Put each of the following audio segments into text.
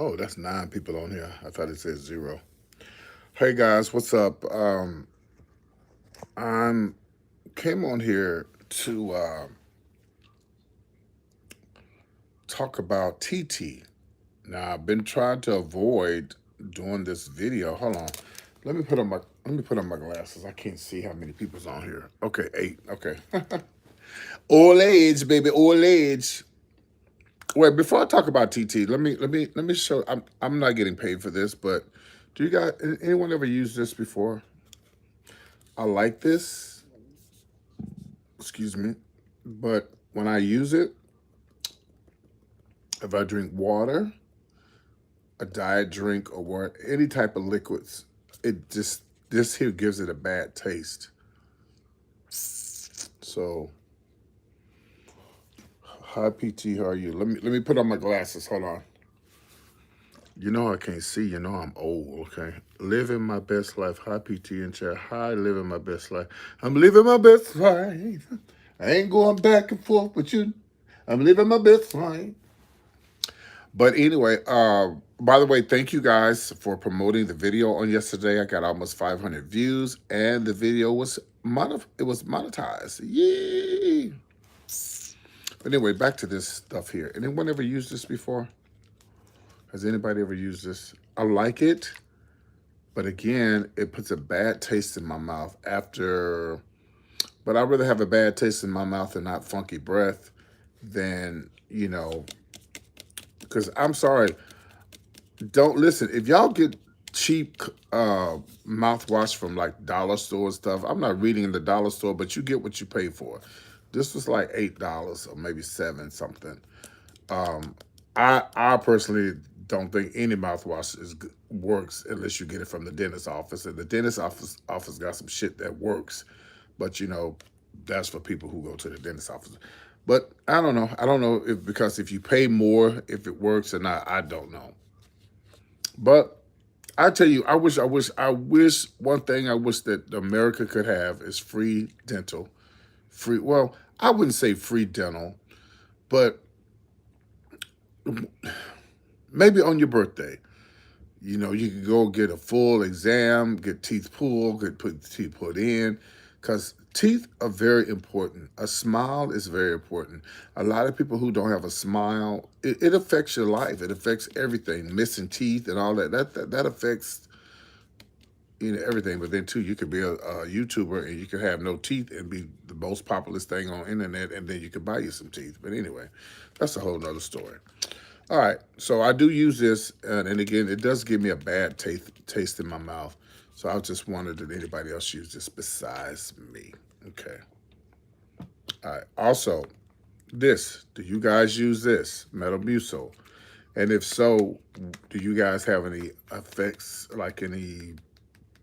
Oh, that's 9 people on here. I thought it said 0. Hey guys, what's up? I'm came on here to talk about TT. Now I've been trying to avoid doing this video. Hold on. Let me put on my glasses. I can't see how many people's on here. Okay, 8. Okay. Old age, baby, old age. Wait, before I talk about TT, let me show. I'm not getting paid for this, but do you guys anyone ever used this before? I like this. Excuse me, but when I use it, if I drink water, a diet drink, or what, any type of liquids, it just this here gives it a bad taste. So, hi PT, how are you? Let me put on my glasses. Hold on. You know I can't see. You know I'm old. Okay, living my best life. Hi PT and chat. Hi, living my best life. I'm living my best life. I ain't going back and forth with you. I'm living my best life. But anyway, by the way, thank you guys for promoting the video on yesterday. I got almost 500 views, and the video was monetized. Yay! But anyway, back to this stuff here. Anyone ever used this before? Has anybody ever used this? I like it, but again, it puts a bad taste in my mouth after. But I'd rather have a bad taste in my mouth and not funky breath than, because I'm sorry. Don't listen. If y'all get cheap mouthwash from like dollar store stuff, I'm not reading in the dollar store, but you get what you pay for. This was like $8 or maybe 7 something. I personally don't think any mouthwash works unless you get it from the dentist office, and the dentist office got some shit that works, but that's for people who go to the dentist office. But I don't know. I don't know if because if you pay more, if it works or not. I don't know. But I tell you, I wish one thing I wish that America could have is free dental. Free, well, I wouldn't say free dental, but maybe on your birthday, you can go get a full exam, get teeth pulled, get put teeth put in, because teeth are very important. A smile is very important. A lot of people who don't have a smile, it affects your life. It affects everything. Missing teeth and all that. That affects everything. But then too, you could be a YouTuber and you could have no teeth and be the most popular thing on the internet, and then you could buy you some teeth. But anyway, that's a whole nother story. All right, so I do use this, and again, it does give me a bad taste in my mouth. So I just wondered did anybody else use this besides me? Okay. All right. Also, this. Do you guys use this Metamucil? And if so, do you guys have any effects? Like any?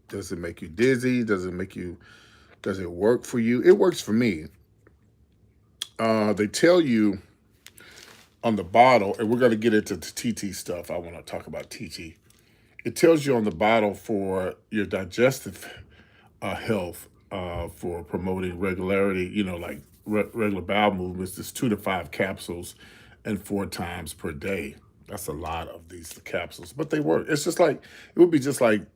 Does it make you dizzy? Does it make you? Does it work for you? It works for me. They tell you on the bottle, and we're going to get into the TT stuff. I want to talk about TT. It tells you on the bottle for your digestive health, for promoting regularity, like regular bowel movements. It's 2 to 5 capsules and 4 times per day. That's a lot of these capsules, but they work. It's just like, it would be just like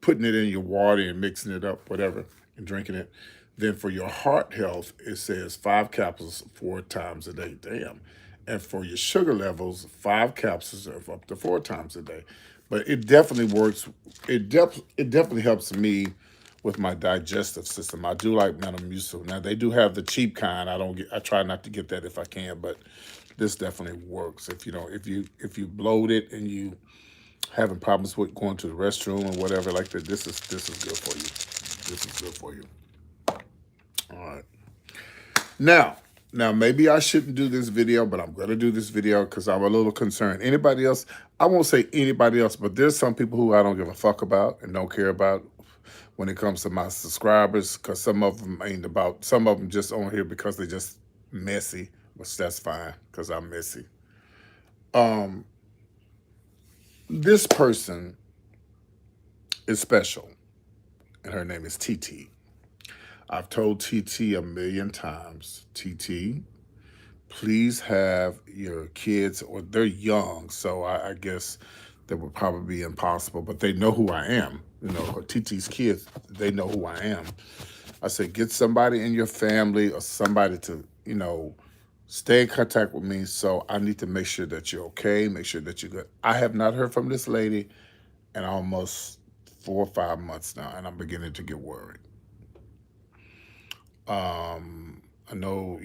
putting it in your water and mixing it up, whatever, and drinking it. Then for your heart health, it says 5 capsules 4 times a day. Damn. And for your sugar levels, 5 capsules of up to 4 times a day. But it definitely works. It definitely helps me with my digestive system. I do like Metamucil. Now they do have the cheap kind. I try not to get that if I can, but this definitely works. If you bloat it and you having problems with going to the restroom or whatever like that, this is good for you. This is good for you. All right. Now, maybe I shouldn't do this video, but I'm gonna do this video because I'm a little concerned. Anybody else? I won't say anybody else, but there's some people who I don't give a fuck about and don't care about when it comes to my subscribers, because some of them ain't about. Some of them just on here because they're just messy, which that's fine because I'm messy. Um, this person is special, and her name is TT. I've told TT a million times, TT, please have your kids, or they're young, so I guess that would probably be impossible, but they know who I am. TT's kids, they know who I am. I said, get somebody in your family or somebody to, stay in contact with me. So I need to make sure that you're okay, make sure that you're good. I have not heard from this lady in almost 4 or 5 months now, and I'm beginning to get worried. I know,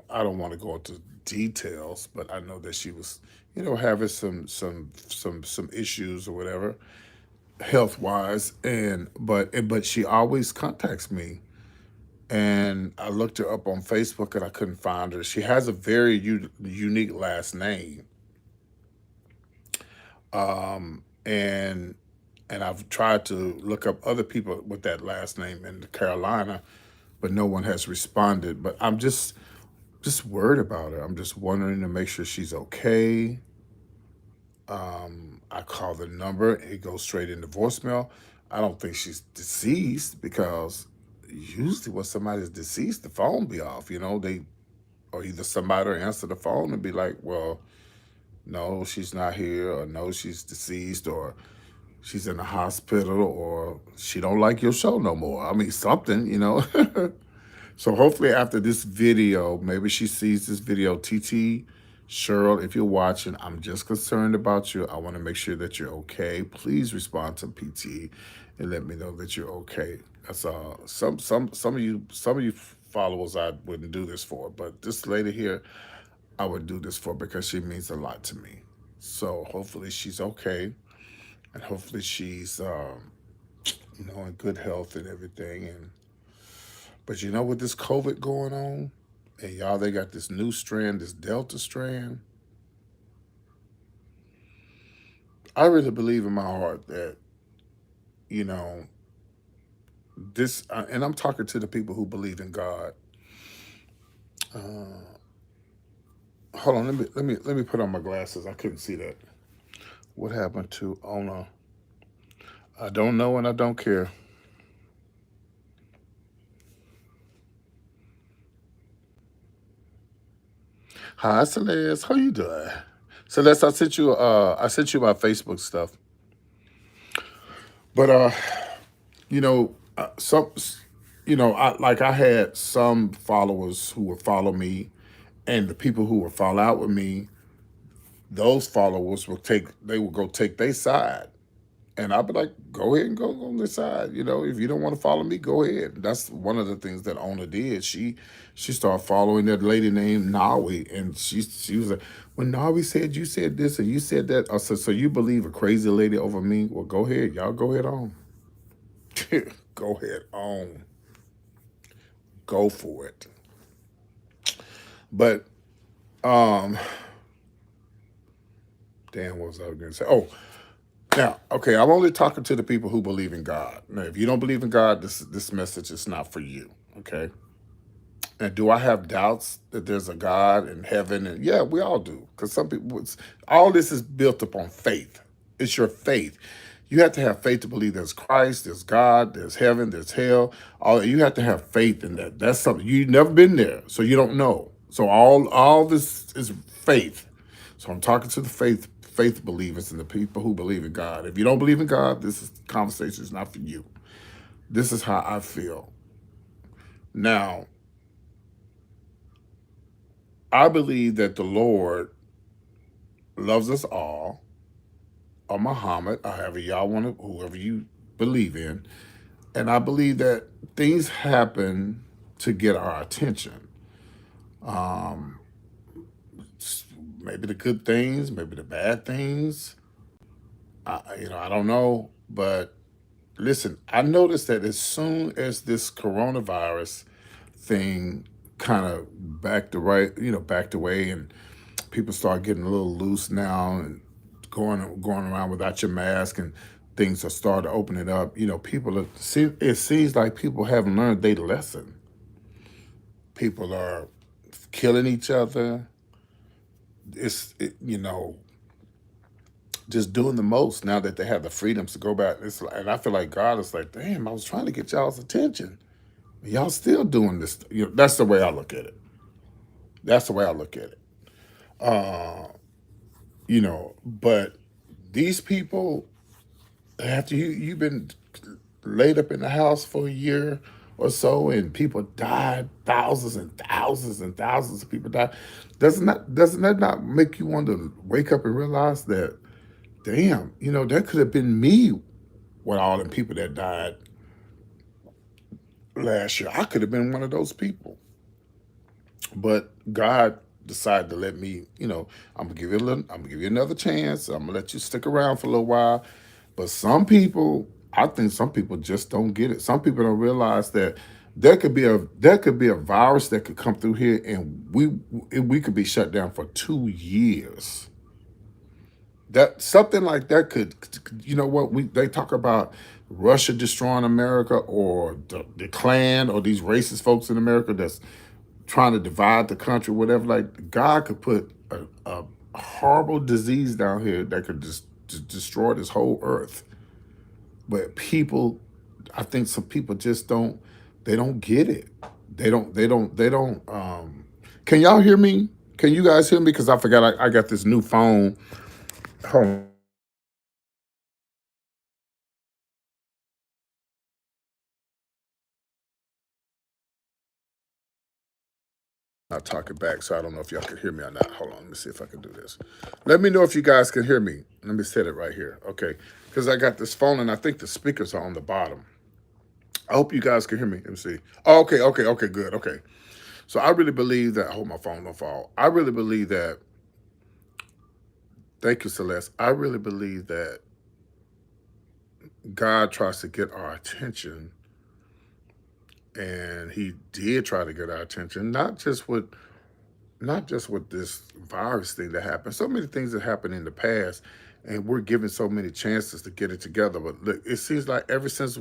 I don't want to go into details, but I know that she was, having some issues or whatever, health wise, but she always contacts me. And I looked her up on Facebook and I couldn't find her. She has a very unique last name, and I've tried to look up other people with that last name in Carolina, but no one has responded. But I'm just worried about her. I'm just wondering to make sure she's okay. I call the number, it goes straight into voicemail. I don't think she's deceased, because usually when somebody's deceased, the phone be off. They, or either somebody will answer the phone and be like, well, no, she's not here, or no, she's deceased, or she's in the hospital, or she don't like your show no more. I mean, something. So hopefully after this video, maybe she sees this video. TT, Cheryl, if you're watching, I'm just concerned about you. I want to make sure that you're okay. Please respond to PT and let me know that you're okay. That's some of you followers I wouldn't do this for, but this lady here I would do this for, because she means a lot to me. So hopefully she's okay, and hopefully she's in good health and everything. And but with this COVID going on, and y'all, they got this new strand, this Delta strand. I really believe in my heart that you know this, and I'm talking to the people who believe in God. Uh, Hold on, let me put on my glasses. I couldn't see that. What happened to Ona? I don't know and I don't care. Hi, Celeste. How you doing? Celeste, I sent you my Facebook stuff. But some I had some followers who would follow me, and the people who would fall out with me, those followers would go take their side. And I'd be like, go ahead and go on this side. If you don't want to follow me, go ahead. That's one of the things that Ona did. She started following that lady named Nawi, and she was like, when Nawi said you said this and you said that, I said, so you believe a crazy lady over me? Well, go ahead, y'all. Go ahead on. Go ahead on. Go for it. But um, damn, what was I going to say? Oh, now, okay, I'm only talking to the people who believe in God. Now, if you don't believe in God, this message is not for you. Okay. And do I have doubts that there's a God in heaven? And yeah, we all do. Because some people, all this is built upon faith. It's your faith. You have to have faith to believe there's Christ, there's God, there's heaven, there's hell. All you have to have faith in that. That's something you've never been there, so you don't know. So all this is faith. So I'm talking to the faith believers and the people who believe in God. If you don't believe in God, conversation is not for you. This is how I feel. Now, I believe that the Lord loves us all, or Muhammad, or however y'all want to, whoever you believe in. And I believe that things happen to get our attention. Um, Maybe the good things, maybe the bad things. I don't know. But listen, I noticed that as soon as this coronavirus thing kind of backed away, and people start getting a little loose now and going around without your mask, and things are starting to open it up. It seems like people haven't learned their lesson. People are killing each other. Just doing the most now that they have the freedoms to go back. And I feel like God is like, damn, I was trying to get y'all's attention. Y'all still doing this. That's the way I look at it. That's the way I look at it. Uh, but these people, after you've been laid up in the house for a year or so, and people died, thousands and thousands and thousands of people died. Doesn't that not make you want to wake up and realize that, damn, that could have been me with all the people that died last year. I could have been one of those people. But God decided to let me, I'm gonna give you another chance. I'm gonna let you stick around for a little while. But some people, I think some people just don't get it. Some people don't realize that there could be a virus that could come through here, and we could be shut down for 2 years. That something like that could, what they talk about Russia destroying America, or the Klan, or these racist folks in America that's trying to divide the country, whatever. Like, God could put a horrible disease down here that could just destroy this whole earth. But people, I think some people just don't. They don't get it. They don't. They don't. They don't. Can y'all hear me? Can you guys hear me? Because I forgot I got this new phone. Hold on. I'll talk it back, so I don't know if y'all can hear me or not. Hold on, let me see if I can do this. Let me know if you guys can hear me. Let me set it right here, okay? Because I got this phone, and I think the speakers are on the bottom. I hope you guys can hear me. Let me see. Oh, okay, okay, okay, good, okay. So I really believe that. I hope my phone don't fall. I really believe that. Thank you, Celeste. I really believe that God tries to get our attention, and He did try to get our attention, not just with this virus thing that happened. So many things that happened in the past, and we're given so many chances to get it together. But look, it seems like ever since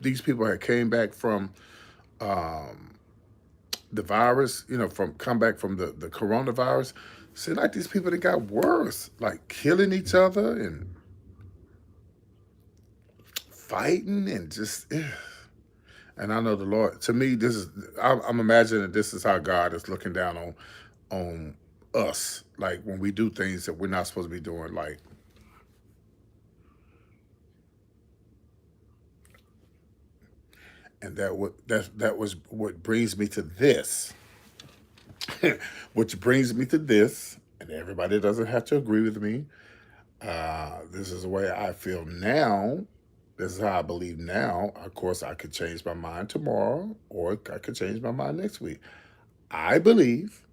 these people had came back from um, the virus, from come back from the coronavirus, seems like these people that got worse, like killing each other and fighting and just. And I know the Lord. To me, this is. I'm imagining that this is how God is looking down on us, like when we do things that we're not supposed to be doing, like. And that was what brings me to this. Which brings me to this, and everybody doesn't have to agree with me. This is the way I feel now. This is how I believe now. Of course, I could change my mind tomorrow, or I could change my mind next week. I believe,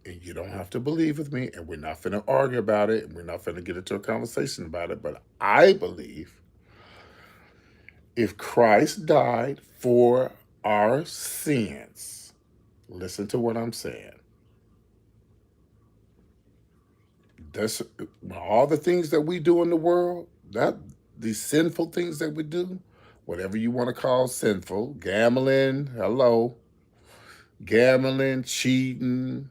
and you don't have to believe with me, and we're not going to argue about it, and we're not going to get into a conversation about it, but I believe if Christ died for our sins, listen to what I'm saying. That's all the things that we do in the world, that these sinful things that we do, whatever you want to call sinful, gambling, cheating,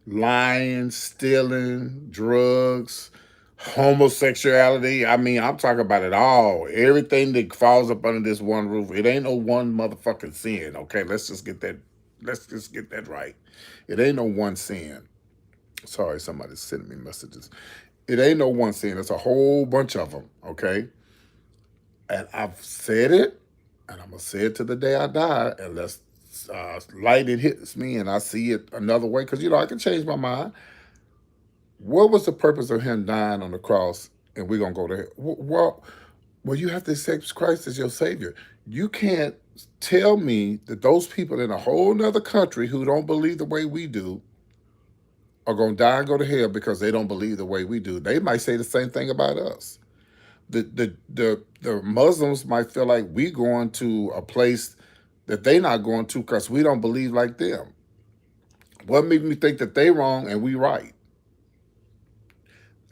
lying, stealing, drugs, homosexuality. I mean, I'm talking about it all. Everything that falls up under this one roof. It ain't no one motherfucking sin. Okay, let's just get that. Let's just get that right. It ain't no one sin. Sorry, somebody's sending me messages. It ain't no one sin. It's a whole bunch of them. Okay, and I've said it, and I'm gonna say it to the day I die, unless light it hits me and I see it another way. Because I can change my mind. What was the purpose of him dying on the cross, and we're gonna go to hell? Well, you have to accept Christ as your Savior. You can't tell me that those people in a whole nother country who don't believe the way we do are gonna die and go to hell because they don't believe the way we do. They might say the same thing about us. The Muslims might feel like we going to a place that they not going to because we don't believe like them. What makes me think that they wrong and we right?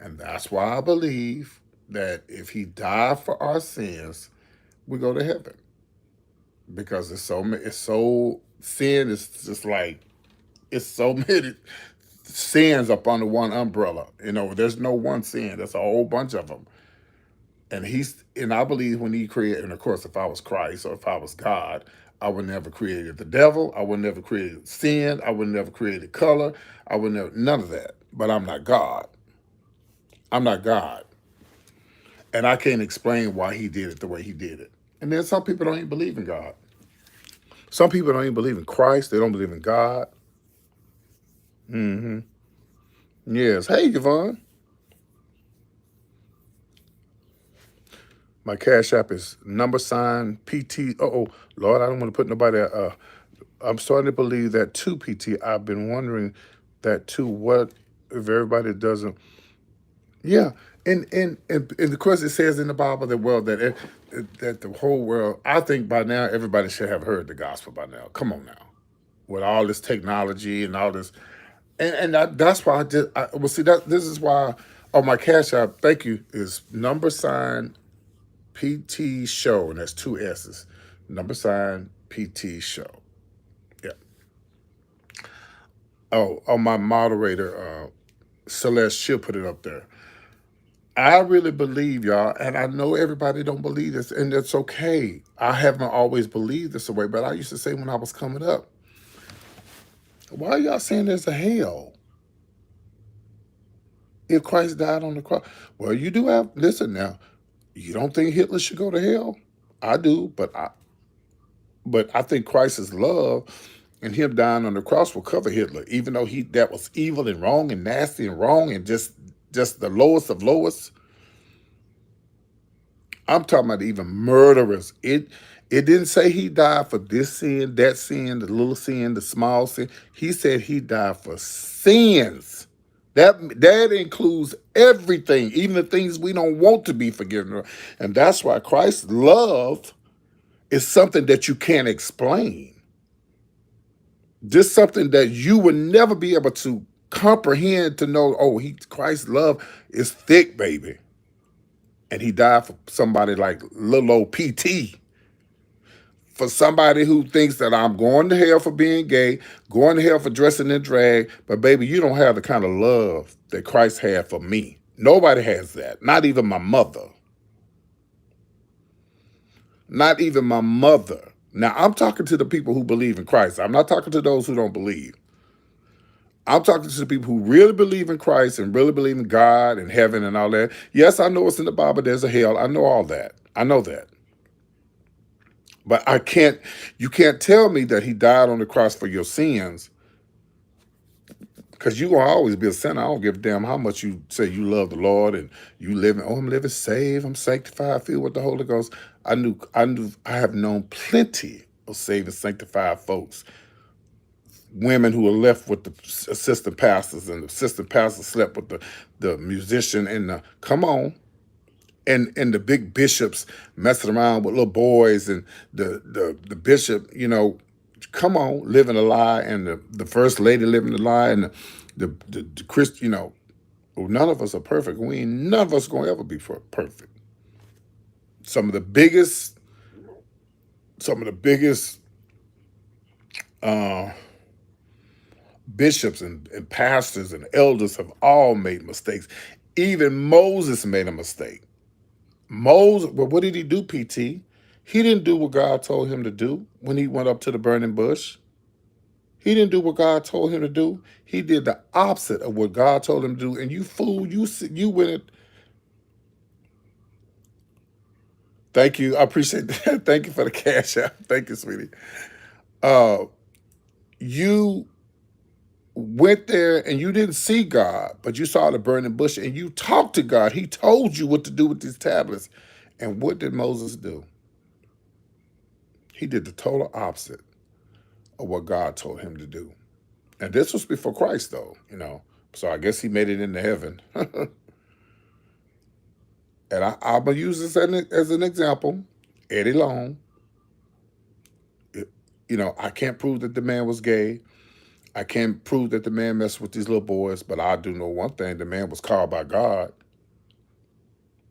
And that's why I believe that if he died for our sins, we go to heaven. Because it's so sin is just like it's so many sins up under one umbrella. There's no one sin. There's a whole bunch of them. And I believe when he created, and of course, if I was Christ or if I was God, I would never created the devil. I would never created sin. I would never created color. I would never, none of that. But I'm not God. I'm not God. And I can't explain why he did it the way he did it. And then some people don't even believe in God. Some people don't even believe in Christ. They don't believe in God. Mm-hmm. Yes. Hey, Yvonne. My cash app is number sign PT. Oh, Lord, I don't want to put nobody. I'm starting to believe that too, PT. I've been wondering that too. What if everybody doesn't? Yeah, and of course it says in the Bible that that the whole world. I think by now everybody should have heard the gospel by now. Come on now, with all this technology and all this, that's why well, see that this is why on my cash app. Thank you is number sign PT show, and that's two S's. Number sign PT show. Yeah. Oh, on my moderator, Celeste, she'll put it up there. I really believe y'all, and I know everybody don't believe this, and that's okay. I haven't always believed this way, but I used to say when I was coming up, why are y'all saying there's a hell if Christ died on the cross? Well, you do have. Listen now, you don't think Hitler should go to hell? I do, but I think Christ's love and him dying on the cross will cover Hitler, even though he that was evil and wrong and nasty and wrong and just the lowest of lowest. I'm talking about even murderers. It didn't say he died for this sin, that sin, the little sin, the small sin. He said he died for sins. That includes everything, even the things we don't want to be forgiven. And that's why Christ's love is something that you can't explain. Just something that you would never be able to comprehend to know, oh, Christ's love is thick, baby. And he died for somebody like little old PT. For somebody who thinks that I'm going to hell for being gay, going to hell for dressing in drag, but baby, you don't have the kind of love that Christ had for me. Nobody has that. Not even my mother. Not even my mother. Now, I'm talking to the people who believe in Christ. I'm not talking to those who don't believe. I'm talking to the people who really believe in Christ and really believe in God and heaven and all that. Yes, I know it's in the Bible, there's a hell. I know all that. I know that. But you can't tell me that he died on the cross for your sins, because you're going to always be a sinner. I don't give a damn how much you say you love the Lord and you living, oh, I'm living saved, I'm sanctified, filled with the Holy Ghost. I have known plenty of saved and sanctified folks, women who are left with the assistant pastors, and the assistant pastor slept with the musician and come on. And the big bishops messing around with little boys, and the bishop, come on, living a lie, and the first lady living a lie, and the Christ, well, none of us are perfect. None of us gonna ever be perfect. Some of the biggest, some of the biggest uh, bishops and pastors and elders have all made mistakes. Even Moses made a mistake. Moses, but what did he do, PT? He didn't do what God told him to do when he went up to the burning bush. He didn't do what God told him to do. He did the opposite of what God told him to do. And you fool, you went it. Thank you. I appreciate that. Thank you for the cash out. Thank you, sweetie. Uh, you went there and you didn't see God, but you saw the burning bush and you talked to God. He told you what to do with these tablets. And what did Moses do? He did the total opposite of what God told him to do. And this was before Christ, though. So I guess he made it into heaven. And I'm going to use this as an example. Eddie Long. I can't prove that the man was gay. I can't prove that the man messed with these little boys, but I do know one thing. The man was called by God.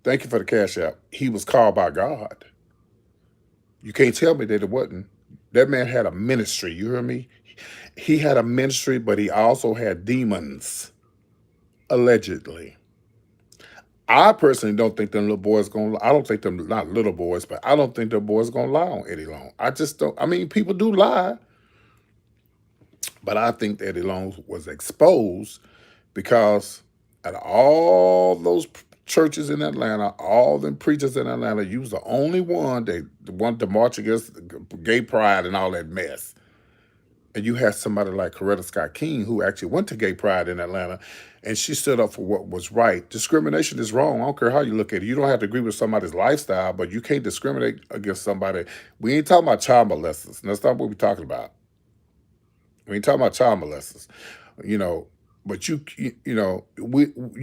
Thank you for the cash app. He was called by God. You can't tell me that it wasn't. That man had a ministry. You hear me? He had a ministry, but he also had demons, allegedly. I personally don't think them little boys gonna. I don't think them not little boys, but I don't think them boys gonna lie on Eddie Long. I just don't. I mean, people do lie, but I think Eddie Long was exposed because at all those churches in Atlanta, all them preachers in Atlanta, you was the only one that wanted to march against gay pride and all that mess. And you had somebody like Coretta Scott King who actually went to gay pride in Atlanta, and she stood up for what was right. Discrimination is wrong. I don't care how you look at it. You don't have to agree with somebody's lifestyle, but you can't discriminate against somebody. We ain't talking about child molesters. That's not what we're talking about. We ain't talking about child molesters. You know, but you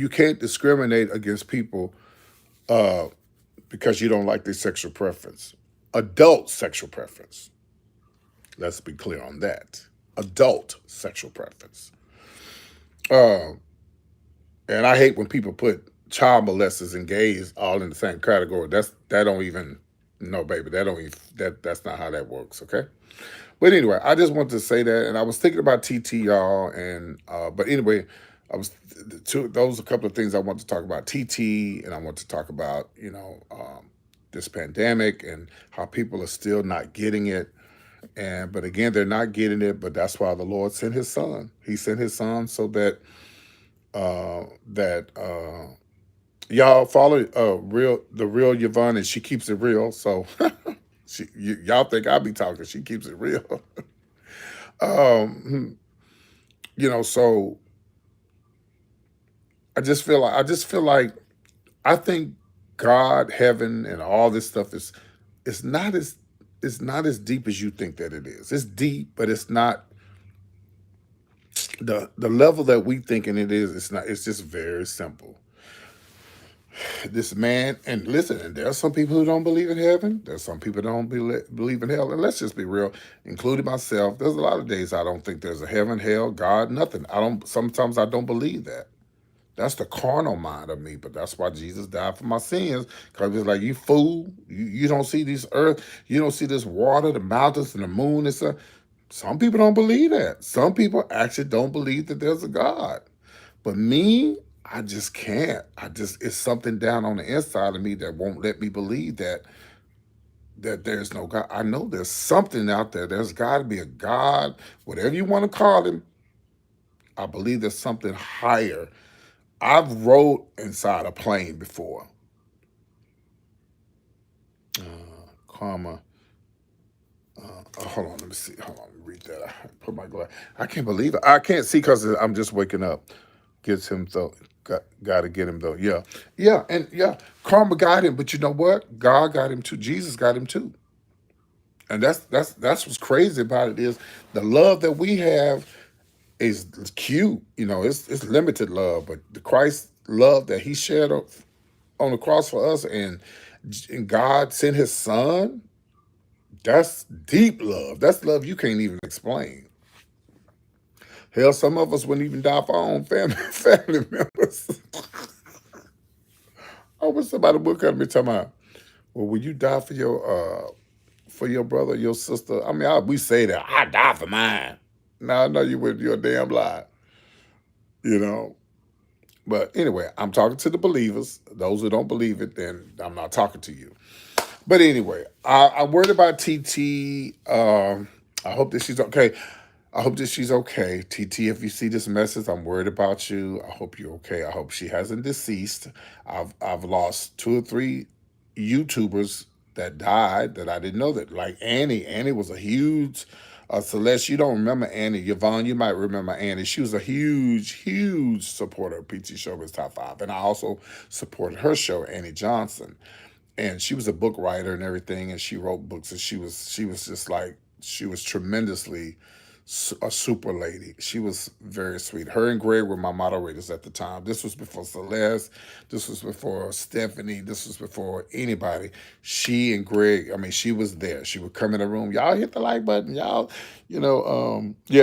can't discriminate against people uh, because you don't like their sexual preference. Adult sexual preference. Let's be clear on that. Adult sexual preference. Uh, and I hate when people put child molesters and gays all in the same category. That don't even no baby. That don't even that's not how that works. Okay. But anyway, I just wanted to say that, and I was thinking about TT, y'all, and but anyway, I was those are a couple of things I want to talk about TT, and I want to talk about this pandemic and how people are still not getting it, and but again they're not getting it, but that's why the Lord sent His Son. He sent His Son so that that y'all follow the real Yvonne, and she keeps it real. So y'all think I be talking, she keeps it real. um, so I just feel like I think God, heaven, and all this stuff is it's not as it's not as deep as you think that it is. It's deep, but it's not the level that we thinking it is. It's not. It's just very simple. This man, and listen, and there are some people who don't believe in heaven. There's some people who don't believe in hell. And let's just be real, including myself. There's a lot of days I don't think there's a heaven, hell, God, nothing. I don't. Sometimes I don't believe that. That's the carnal mind of me, but that's why Jesus died for my sins. Because it's like, you fool, you don't see this earth, you don't see this water, the mountains, and the moon and stuff. Some people don't believe that. Some people actually don't believe that there's a God. But me, I just can't. It's something down on the inside of me that won't let me believe that there's no God. I know there's something out there. There's got to be a God, whatever you want to call him. I believe there's something higher. I've rode inside a plane before. Karma. Hold on, let me see. Hold on, let me read that. I put my glass. I can't believe it. I can't see because I'm just waking up. Gets him though. Got to get him though. Yeah, yeah, and yeah. Karma got him, but you know what? God got him too. Jesus got him too. And that's what's crazy about it is the love that we have is cute. It's limited love, but the Christ love that He shared on the cross for us, and God sent His Son. That's deep love. That's love you can't even explain. Hell, some of us wouldn't even die for our own family members. I wish somebody would come to me talking about, well, will you die for your brother, your sister? I mean, we say that I die for mine. No, I know you would. You're a damn lie. You know. But anyway, I'm talking to the believers. Those who don't believe it, then I'm not talking to you. But anyway, I'm worried about TT. I hope that she's okay. I hope that she's okay. TT, if you see this message, I'm worried about you. I hope you're okay. I hope she hasn't deceased. I've lost 2 or 3 YouTubers that died that I didn't know that. Like Annie. Annie was a huge Celeste, you don't remember Annie. Yvonne, you might remember Annie. She was a huge, huge supporter of PT Showbiz Top 5. And I also supported her show, Annie Johnson, and she was a book writer and everything, and she wrote books, and she was just like, she was tremendously a super lady. She was very sweet. Her and Greg were my moderators at the time. This was before Celeste. This was before Stephanie. This was before anybody. She and Greg, I mean, she was there. She would come in the room. Y'all hit the like button. Y'all, yeah,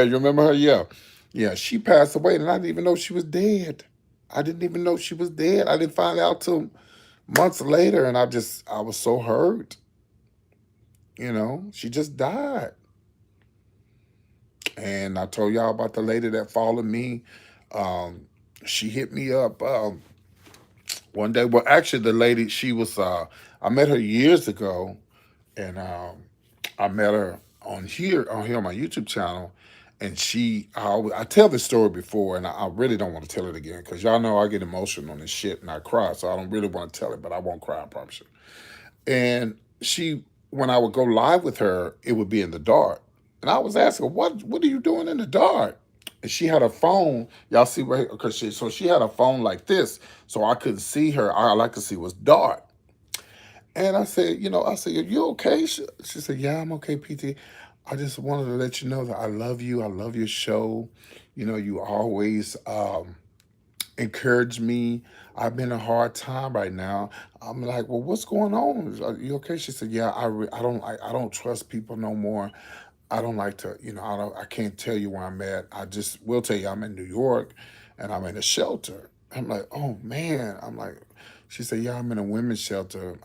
you remember her? Yeah. Yeah, she passed away, and I didn't even know she was dead. I didn't even know she was dead. I didn't find out till months later, and I was so hurt. She just died. And I told y'all about the lady that followed me. Um, she hit me up One day, well, actually, the lady, she was, I met her years ago, and I met her on here on my YouTube channel, and I tell this story before, and I really don't want to tell it again because y'all know I get emotional on this shit and I cry, so I don't really want to tell it, but I won't cry, I promise you. And when I would go live with her, it would be in the dark, and I was asking, what are you doing in the dark? And she had a phone. Y'all see where? Because she had a phone like this, so I couldn't see her. All I could see was dark. And I said, are you okay? She said, yeah, I'm okay, PT. I just wanted to let you know that I love you. I love your show. You always encourage me. I'm in a hard time right now. I'm like, well, what's going on? Are you okay? She said, yeah, I don't trust people no more. I don't like to, I can't tell you where I'm at. I just will tell you I'm in New York and I'm in a shelter. I'm like, oh man. I'm like, she said, yeah, I'm in a women's shelter.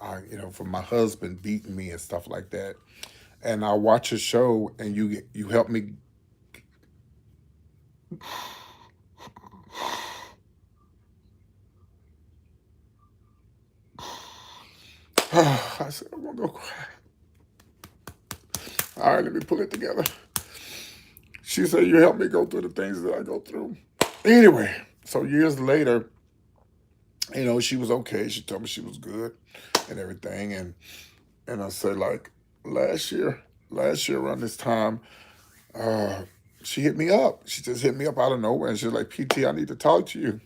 From my husband beating me and stuff like that. And I watch a show and you help me. I said, I'm gonna go cry. All right, let me pull it together. She said, you helped me go through the things that I go through. Anyway, so years later, she was okay. She told me she was good and everything. And I said, like, last year, around this time, uh, she hit me up. She just hit me up out of nowhere. And she was like, PT, I need to talk to you.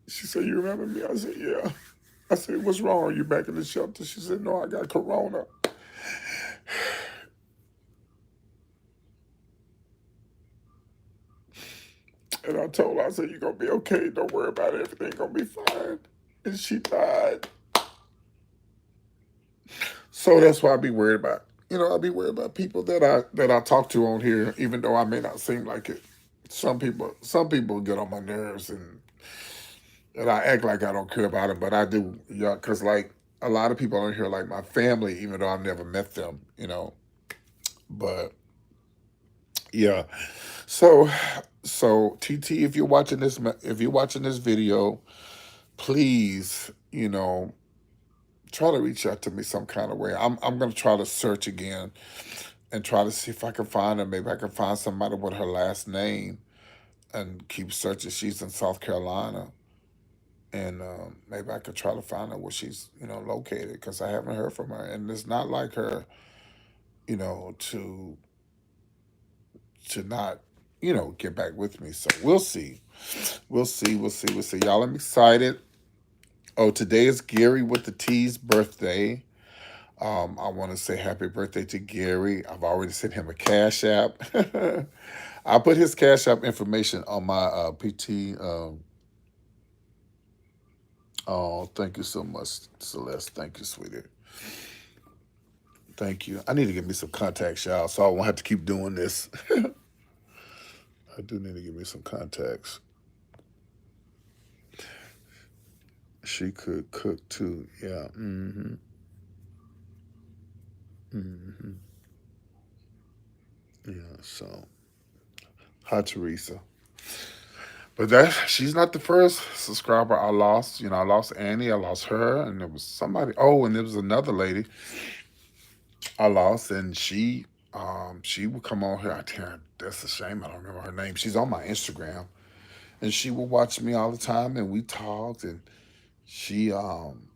She said, you remember me? I said, yeah. I said, what's wrong? Are you back in the shelter? She said, no, I got corona. And I told her, I said, you're going to be okay. Don't worry about it. Everything's going to be fine. And she died. So that's why I be worried about. I be worried about people that I talk to on here, even though I may not seem like it. Some people get on my nerves, and I act like I don't care about them, but I do. Yeah, because like a lot of people on here, like my family, even though I've never met them. But yeah. So TT, if you're watching this video, please, try to reach out to me some kind of way. I'm gonna try to search again and try to see if I can find her. Maybe I can find somebody with her last name and keep searching. She's in South Carolina, and maybe I could try to find her where she's located because I haven't heard from her, and it's not like her, to not get back with me. So we'll see, we'll see. Y'all, I'm excited. Oh, today is Gary with the T's birthday. I want to say happy birthday to Gary. I've already sent him a Cash App. I put his Cash App information on my PT. Oh, thank you so much, Celeste. Thank you, sweetie. Thank you. I need to get me some contacts, y'all, so I won't have to keep doing this. I do need to get me some contacts. She could cook too. Yeah. Mm-hmm. Mm-hmm. Yeah. So, hi, Teresa. But she's not the first subscriber I lost. I lost Annie, I lost her, and there was somebody. Oh, and there was another lady I lost, and she would come on here. I tell her, that's a shame. I don't remember her name. She's on my Instagram, and she would watch me all the time, and we talked, and she um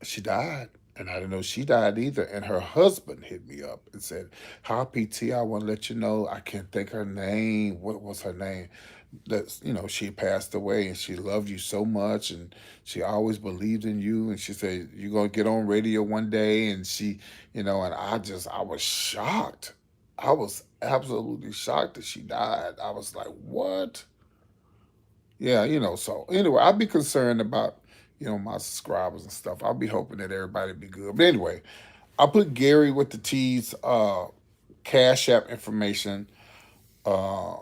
she died. And I didn't know she died either. And her husband hit me up and said, hi, PT, I want to let you know I can't think her name. What was her name? That she passed away and she loved you so much and she always believed in you and she said you're gonna get on radio one day and and I was shocked. I was absolutely shocked that she died. I was like, what? Yeah, so anyway, I'd be concerned about my subscribers and stuff. I'll be hoping that everybody be good, but anyway, I put Gary with the T's Cash App information uh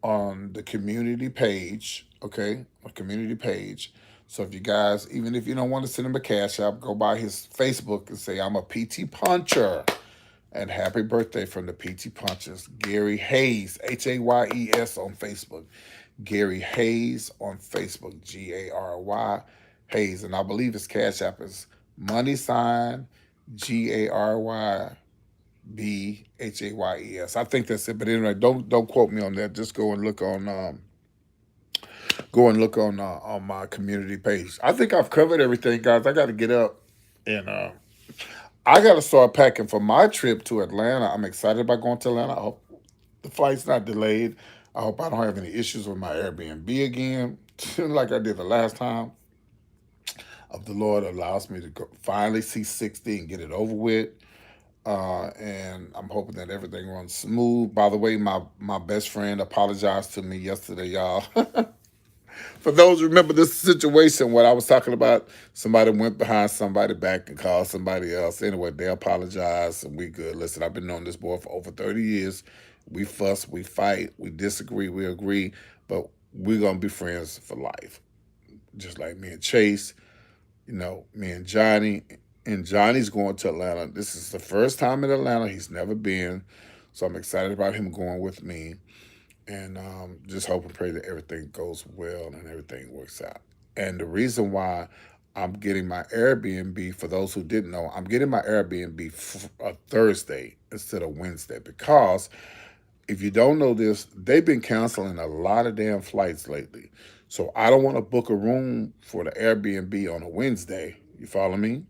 on the community page, okay? A community page. So if you guys, even if you don't want to send him a Cash App, go by his Facebook and say, I'm a PT Puncher. And happy birthday from the PT Punchers, Gary Hayes, Hayes on Facebook. Gary Hayes on Facebook, Gary Hayes. And I believe his Cash App is money sign GARYBHAYES. I think that's it. But anyway, don't quote me on that. Just go and look on my community page. I think I've covered everything, guys. I got to get up and I got to start packing for my trip to Atlanta. I'm excited about going to Atlanta. I hope the flight's not delayed. I hope I don't have any issues with my Airbnb again, like I did the last time. If the Lord allows me to finally see 60 and get it over with. And I'm hoping that everything runs smooth. By the way, my best friend apologized to me yesterday, y'all. For those who remember this situation, what I was talking about, somebody went behind somebody back and called somebody else. Anyway, they apologized and we good. Listen, I've been knowing this boy for over 30 years. We fuss, we fight, we disagree, we agree, but we're going to be friends for life. Just like me and Chase, me and Johnny. And Johnny's going to Atlanta. This is the first time in Atlanta. He's never been. So I'm excited about him going with me. And just hope and pray that everything goes well and everything works out. And the reason why I'm getting my Airbnb, for those who didn't know, I'm getting my Airbnb Thursday instead of Wednesday because if you don't know this, they've been canceling a lot of damn flights lately. So I don't want to book a room for the Airbnb on a Wednesday. You follow me?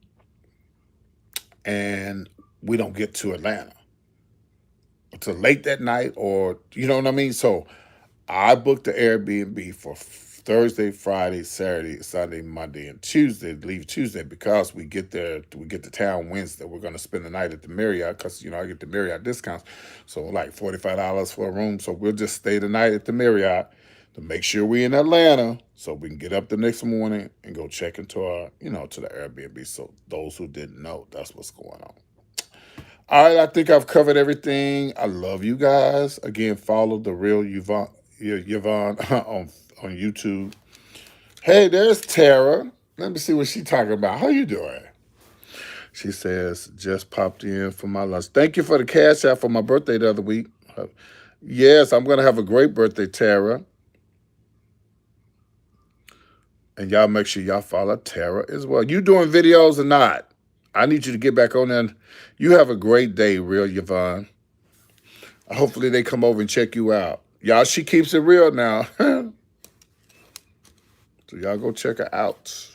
And we don't get to Atlanta until late that night, or you know what I mean? So I booked the Airbnb for Thursday, Friday, Saturday, Sunday, Monday, and Tuesday. Leave Tuesday because we get to town Wednesday. We're gonna spend the night at the Marriott because I get the Marriott discounts, so like $45 for a room. So we'll just stay the night at the Marriott to make sure we're in Atlanta, so we can get up the next morning and go check into our to the Airbnb. So those who didn't know, that's what's going on. All right, I think I've covered everything. I love you guys. Again, follow the real Yvonne on YouTube. Hey, there's Tara. Let me see what she's talking about. How you doing? She says, just popped in for my lunch. Thank you for the cash out for my birthday the other week. Yes, I'm going to have a great birthday, Tara. And y'all make sure y'all follow Tara as well. You doing videos or not? I need you to get back on there. You have a great day, real Yvonne. Hopefully they come over and check you out. Y'all, she keeps it real now. So y'all go check her out.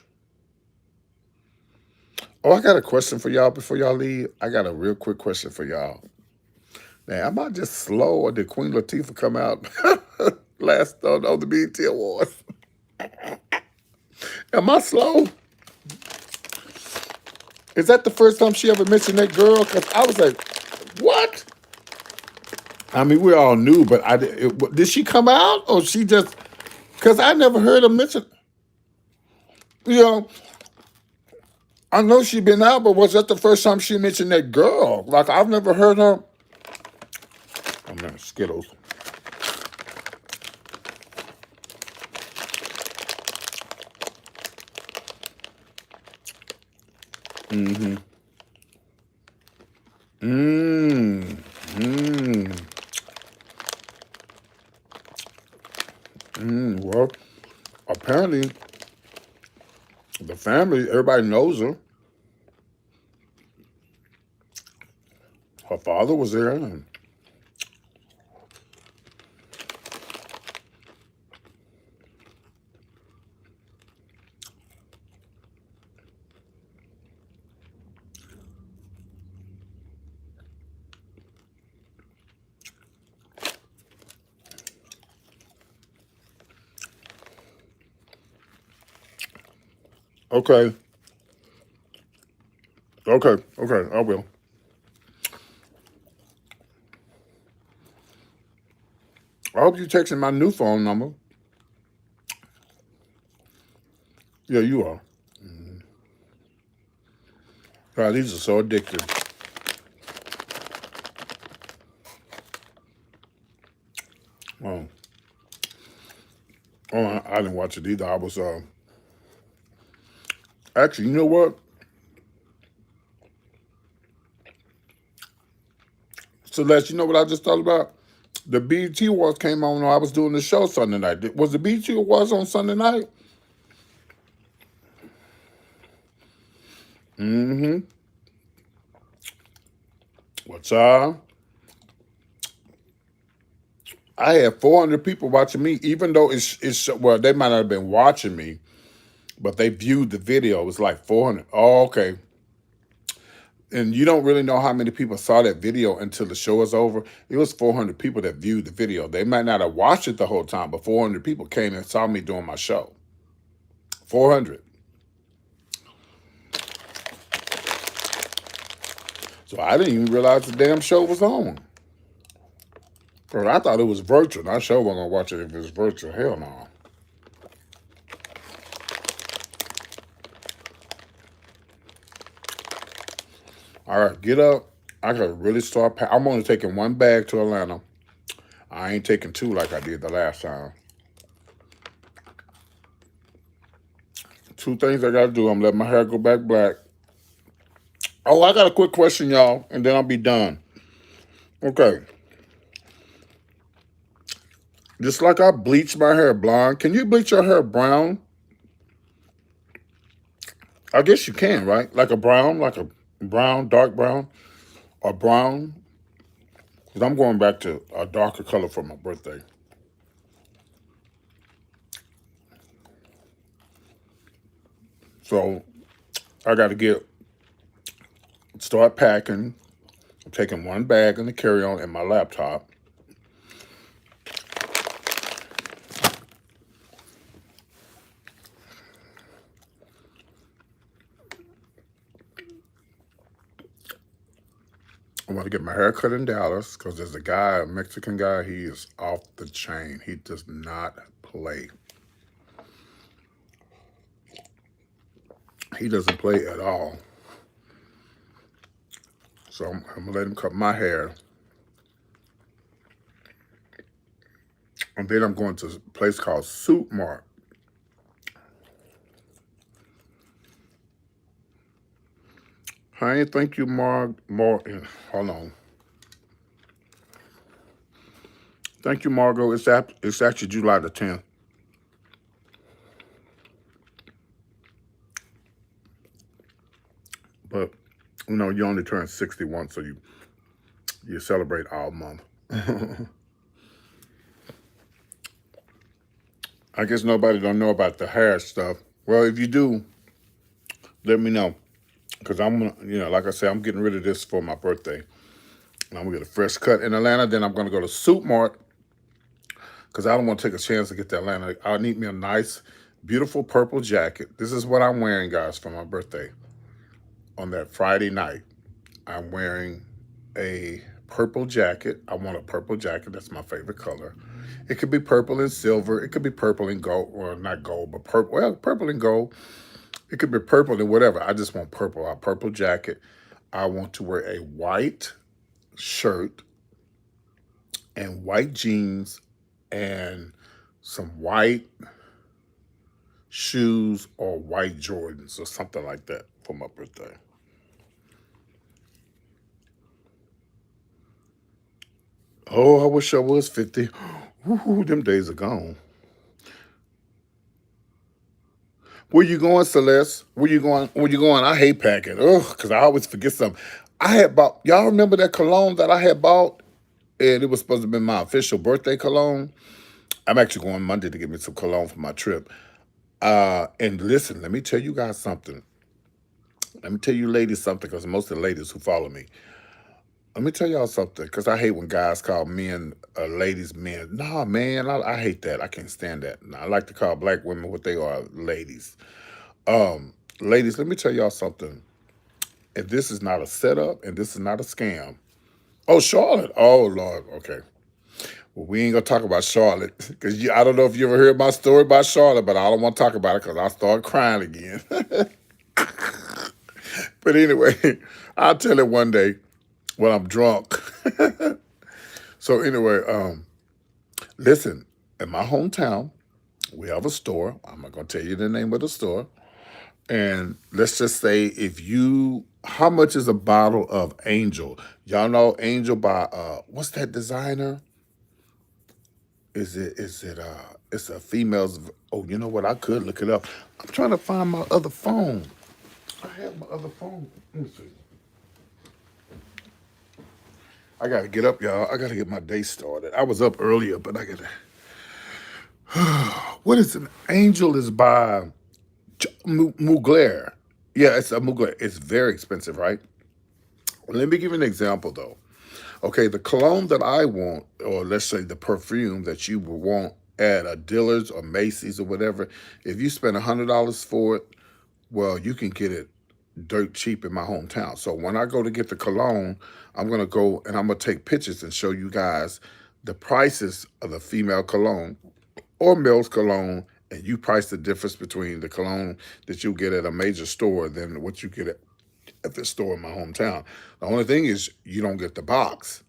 Oh, I got a question for y'all before y'all leave. I got a real quick question for y'all. Now, am I just slow or did Queen Latifah come out last on the BET Awards? Am I slow? Is that the first time she ever mentioned that girl? Because I was like, what? I mean, we all knew, but did she come out or she just? Because I never heard her mention. I know she been out, but was that the first time she mentioned that girl? Like I've never heard her. Oh man, Skittles. Mm-hmm. Mmm. Mmm. Well, apparently the family, everybody knows her. Her father was there. Okay. Okay. I will. I hope you're texting my new phone number. Yeah, you are. God, these are so addictive. Oh, I didn't watch it either. I was actually, you know what? Celeste, you know what I just thought about? The BET Awards came on when I was doing the show Sunday night. Was the BET Awards on Sunday night? Mm-hmm. What's I had 400 people watching me, even though it's well, they might not have been watching me, but they viewed the video. It was like 400. Oh, okay. And you don't really know how many people saw that video until the show is over. It was 400 people that viewed the video. They might not have watched it the whole time, but 400 people came and saw me doing my show. 400. So I didn't even realize the damn show was on. Cause I thought it was virtual. I sure wasn't gonna watch it if it was virtual. Hell no. All right, get up. I gotta really start. I'm only taking one bag to Atlanta. I ain't taking two like I did the last time. Two things I gotta do. I'm letting my hair go back black. Oh, I got a quick question, y'all, and then I'll be done. Okay. Just like I bleached my hair blonde, can you bleach your hair brown? I guess you can, right? Like a brown, dark brown, or brown. Because I'm going back to a darker color for my birthday. So I got to start packing. I'm taking one bag in the carry-on and my laptop. I want to get my hair cut in Dallas because there's a Mexican guy, he is off the chain. He does not play. He doesn't play at all. So I'm going to let him cut my hair. And then I'm going to a place called Suit Mart. Hi, thank you, hold on. Thank you, Margot. It's actually July the 10th. But, you only turn 61, so you celebrate all month. I guess nobody don't know about the hair stuff. Well, if you do, let me know. Because like I said, I'm getting rid of this for my birthday. And I'm going to get a fresh cut in Atlanta. Then I'm going to go to Suit Mart. Because I don't want to take a chance to get to Atlanta. I need me a nice, beautiful purple jacket. This is what I'm wearing, guys, for my birthday. On that Friday night, I'm wearing a purple jacket. I want a purple jacket. That's my favorite color. It could be purple and silver. It could be purple and gold. Or not gold, but purple. Well, purple and gold. It could be purple and whatever. I just want purple. A purple jacket. I want to wear a white shirt and white jeans and some white shoes or white Jordans or something like that for my birthday. Oh, I wish I was 50. Ooh, them days are gone. Where you going, Celeste? Where you going? Where you going? I hate packing. Ugh, because I always forget something. I had bought, y'all remember that cologne that I had bought? And it was supposed to be my official birthday cologne. I'm actually going Monday to get me some cologne for my trip. And listen, let me tell you guys something. Let me tell you ladies something, because most of the ladies who follow me. Let me tell y'all something, because I hate when guys call men, ladies, men. Nah, man, I hate that. I can't stand that. I like to call black women what they are, ladies. Ladies, let me tell y'all something. If this is not a setup and this is not a scam. Oh, Charlotte. Oh, Lord. Okay. Well, we ain't going to talk about Charlotte, because I don't know if you ever heard my story about Charlotte, but I don't want to talk about it because I start crying again. But anyway, I'll tell it one day when I'm drunk. So anyway, listen, in my hometown, we have a store. I'm not going to tell you the name of the store. And let's just say if you, how much is a bottle of Angel? Y'all know Angel by what's that designer? It's a female's, oh, you know what? I could look it up. I'm trying to find my other phone. I have my other phone. Let me see. I gotta get up, y'all. I gotta get my day started. I was up earlier, but I gotta. What is it? Angel is by Mugler. Yeah, it's a Mugler. It's very expensive, right? Let me give you an example, though. Okay, the cologne that I want, or let's say the perfume that you would want at a Dillard's or Macy's or whatever, if you spend $100 for it, well, you can get it dirt cheap in my hometown. So when I go to get the cologne, I'm gonna go and I'm gonna take pictures and show you guys the prices of the female cologne or male's cologne, and you price the difference between the cologne that you get at a major store than what you get at the store in my hometown. The only thing is you don't get the box,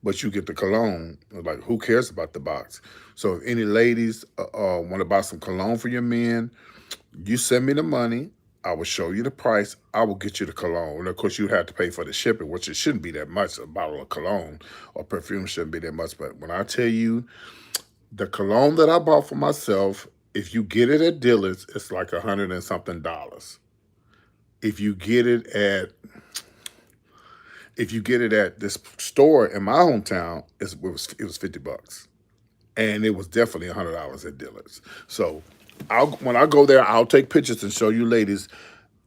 but you get the cologne. Like, who cares about the box? So if any ladies want to buy some cologne for your men, you send me the money. I will show you the price. I will get you the cologne. And of course, you have to pay for the shipping, which it shouldn't be that much. A bottle of cologne or perfume shouldn't be that much. But when I tell you the cologne that I bought for myself, if you get it at Dillard's, it's like $100 and something dollars. If you get it at this store in my hometown, it was $50, and it was definitely $100 at Dillard's. So, when I go there, I'll take pictures and show you ladies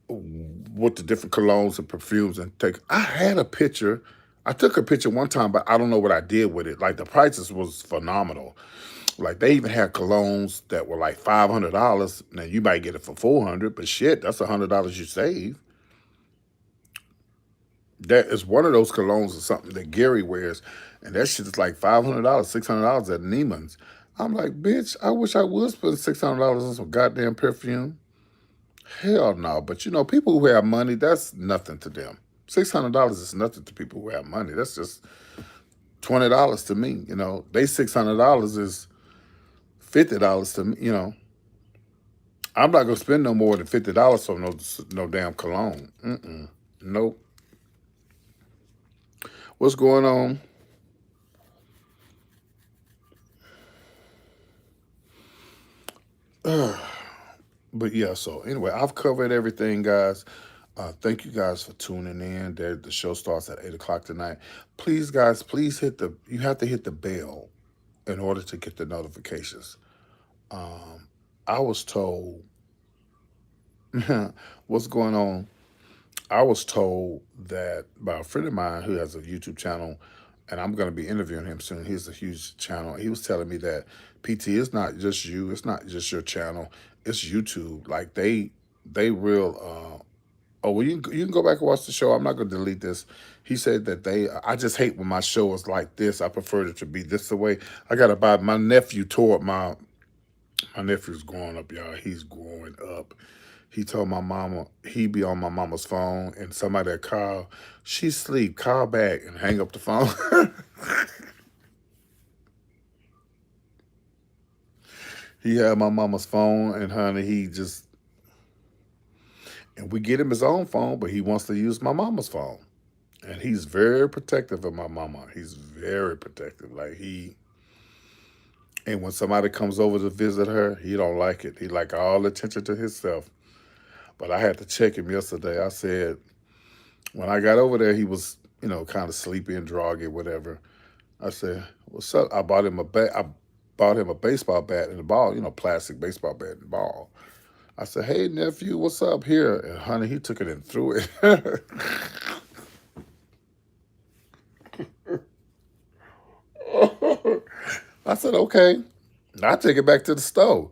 what the different colognes and perfumes and take. I had a picture. I took a picture one time, but I don't know what I did with it. Like, the prices was phenomenal. Like, they even had colognes that were like $500. Now you might get it for $400, but shit, that's $100 you save. That is one of those colognes or something that Gary wears, and that shit is like $500, $600 at Neiman's. I'm like, bitch, I wish I would spend $600 on some goddamn perfume. Hell no. But people who have money, that's nothing to them. $600 is nothing to people who have money. That's just $20 to me. They $600 is $50 to me. I'm not gonna spend no more than $50 on no damn cologne. Nope. What's going on? But yeah, so anyway, I've covered everything, guys. Thank you guys for tuning in. The show starts at 8 o'clock tonight. Please, guys, please you have to hit the bell in order to get the notifications. I was told, what's going on? I was told that by a friend of mine who has a YouTube channel, and I'm going to be interviewing him soon. He has a huge channel. He was telling me that PT is not just you. It's not just your channel. It's YouTube. Like, they real. Oh, well, you can go back and watch the show. I'm not going to delete this. He said that I just hate when my show is like this. I prefer it to be this the way. I got to buy, my nephew tore up my nephew's growing up, y'all. He's growing up. He told my mama he be on my mama's phone, and somebody that call, she sleep, call back and hang up the phone. He had my mama's phone, and honey, and we get him his own phone, but he wants to use my mama's phone. And he's very protective of my mama. He's very protective. And when somebody comes over to visit her, he don't like it. He like all attention to himself. But I had to check him yesterday. I said, when I got over there, he was, kind of sleepy and droggy, whatever. I said, "What's up?" I bought him a baseball bat and a ball, plastic baseball bat and ball. I said, "Hey nephew, what's up here?" And honey, he took it and threw it. I said, "Okay." I take it back to the stove.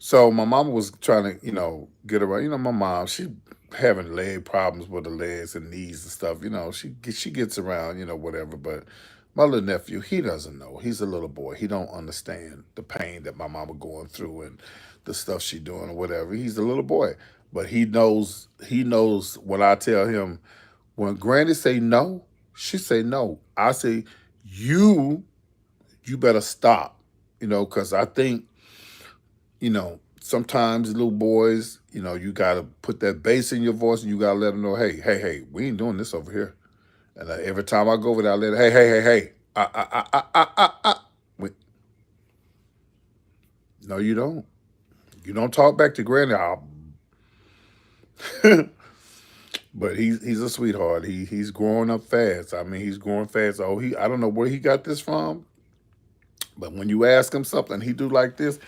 So my mama was trying to, get around. My mom, she having leg problems with the legs and knees and stuff. She gets around, whatever. But my little nephew, he doesn't know. He's a little boy. He don't understand the pain that my mama going through and the stuff she doing or whatever. He's a little boy, but he knows. He knows when I tell him, when Granny say no, she say no. I say, you better stop. Because I think, Sometimes little boys, you know, you got to put that bass in your voice and you got to let them know, hey, hey, hey, we ain't doing this over here. And every time I go over there, I let, hey, hey, hey, hey, Wait, no, you don't. You don't talk back to Granny. But he's a sweetheart. He's growing up fast. I mean, he's growing fast. Oh, I don't know where he got this from, but when you ask him something, he do like this.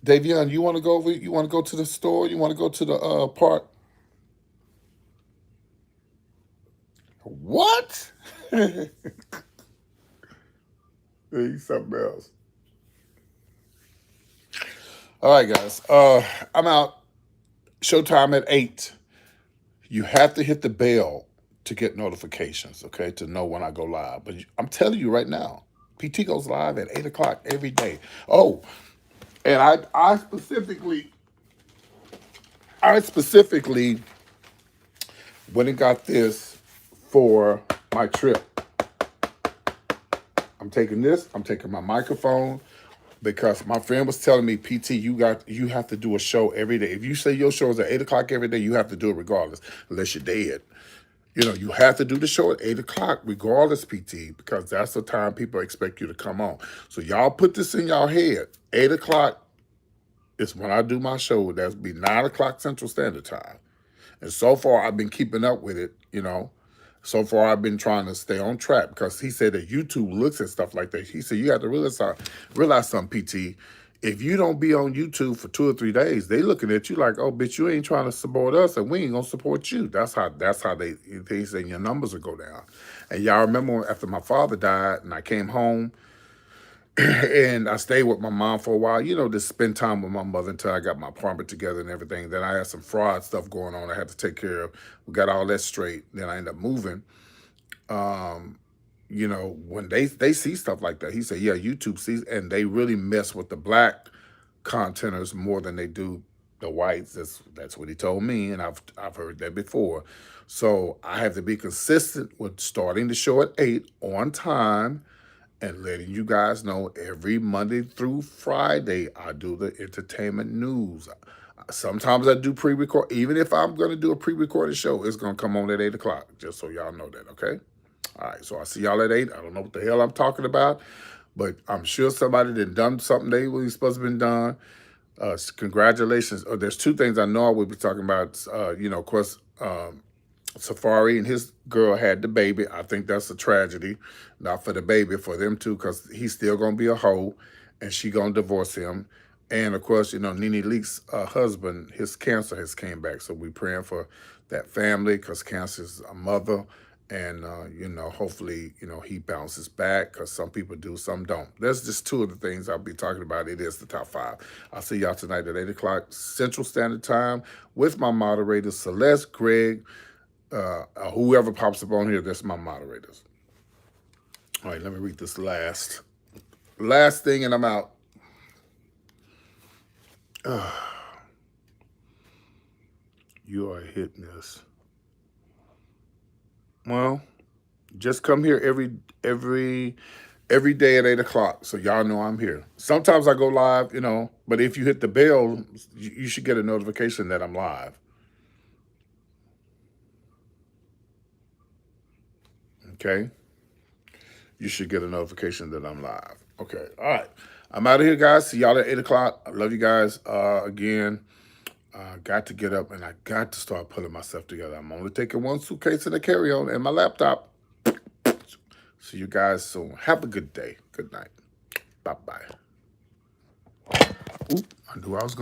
Davion, you want to go over? You want to go to the store? You want to go to the park? What? He's something else. All right, guys. I'm out. Showtime at 8. You have to hit the bell to get notifications, okay, to know when I go live. But I'm telling you right now, PT goes live at 8 o'clock every day. Oh, and I specifically went and got this for my trip. I'm taking this. I'm taking my microphone because my friend was telling me, PT, you have to do a show every day. If you say your show is at 8 o'clock every day, you have to do it regardless, unless you're dead. You know, you have to do the show at 8 o'clock regardless, PT, because that's the time people expect you to come on. So y'all put this in y'all head. 8 o'clock is when I do my show. That's be 9 o'clock Central Standard Time. And so far, I've been keeping up with it, you know. So far, I've been trying to stay on track because he said that YouTube looks at stuff like that. He said, you have to realize something, PT. If you don't be on YouTube for 2 or 3 days, they looking at you like, oh, bitch, you ain't trying to support us and we ain't going to support you. That's how they say your numbers will go down. And y'all remember after my father died and I came home, and I stayed with my mom for a while, you know, to spend time with my mother until I got my apartment together and everything. Then I had some fraud stuff going on I had to take care of. We got all that straight. Then I ended up moving. You know, when they see stuff like that, he said, yeah, YouTube sees, and they really mess with the black contenters more than they do the whites. That's what he told me, and I've heard that before. So I have to be consistent with starting the show at 8 on time and letting you guys know every Monday through Friday I do the entertainment news. Sometimes I do pre-record. Even if I'm going to do a pre-recorded show, it's going to come on at 8 o'clock, just so y'all know that, okay? All right, so I'll see y'all at 8. I don't know what the hell I'm talking about, but I'm sure somebody that done something they was supposed to have been done. Congratulations. Oh, there's 2 things I know I would be talking about. You know, of course, Safari and his girl had the baby. I think that's a tragedy, not for the baby, for them too, because he's still gonna be a hoe, and she gonna divorce him. And of course, you know, Nene Leak's husband, his cancer has came back, so we praying for that family because cancer's a mother, and you know, hopefully, you know, he bounces back because some people do, some don't. That's just 2 of the things I'll be talking about. It is the top 5. I'll see y'all tonight at 8 o'clock Central Standard Time with my moderators Celeste, Greg. Whoever pops up on here, that's my moderators. All right, let me read this last thing, and I'm out. You are a hit miss. Well, just come here every day at 8 o'clock, so y'all know I'm here. Sometimes I go live, you know, but if you hit the bell, you should get a notification that I'm live. Okay? You should get a notification that I'm live. Okay, all right. I'm out of here, guys. See y'all at 8 o'clock. I love you guys. Again, got to get up and I got to start putting myself together. I'm only taking 1 suitcase and a carry-on and my laptop. See you guys soon. Have a good day. Good night. Bye-bye. Oop, I knew I was going to